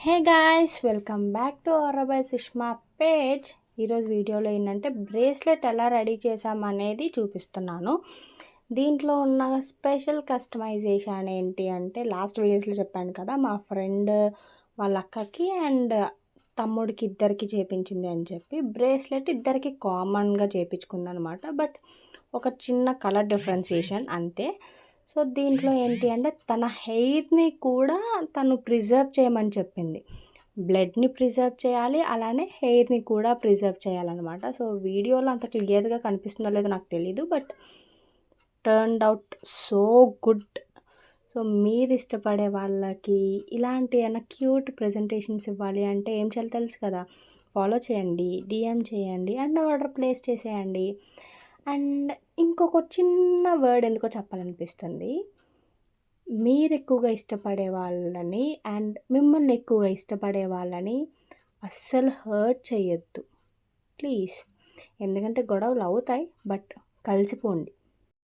Hey guys, welcome back to our by Sushma page. ఈరోజు వీడియోలో ఏంటంటే బ్రేస్లెట్ ఎలా రెడీ చేసామనేది చూపిస్తున్నాను. దీంట్లో ఉన్న స్పెషల్ కస్టమైజేషన్ ఏంటి అంటే, లాస్ట్ వీడియోస్లో చెప్పాను కదా, మా ఫ్రెండ్ వాళ్ళ అక్కకి అండ్ తమ్ముడికి ఇద్దరికి చేపించింది అని చెప్పి. బ్రేస్లెట్ ఇద్దరికి కామన్గా చేపించుకుందనమాట. బట్ ఒక చిన్న కలర్ డిఫరెన్సియేషన్ అంతే. సో దీంట్లో ఏంటి అంటే, తన హెయిర్ని కూడా తను ప్రిజర్వ్ చేయమని చెప్పింది. బ్లడ్ని ప్రిజర్వ్ చేయాలి, అలానే హెయిర్ని కూడా ప్రిజర్వ్ చేయాలన్నమాట. సో వీడియోలో అంత క్లియర్గా కనిపిస్తుందో లేదో నాకు తెలీదు, but turned out so good. So మీరు ఇష్టపడే వాళ్ళకి ఇలాంటి ఏమైనా క్యూట్ ప్రజెంటేషన్స్ ఇవ్వాలి అంటే ఏం చేయాలో తెలుసు కదా. ఫాలో చేయండి, డిఎం చేయండి అండ్ ఆర్డర్ ప్లేస్ చేసేయండి. అండ్ ఇంకొక చిన్న వర్డ్ ఎందుకో చెప్పాలనిపిస్తుంది. మీరు ఎక్కువగా ఇష్టపడే వాళ్ళని అండ్ మిమ్మల్ని ఎక్కువగా ఇష్టపడే వాళ్ళని అస్సలు హర్ట్ చేయొద్దు ప్లీజ్. ఎందుకంటే గొడవలు అవుతాయి, బట్ కలిసిపోండి.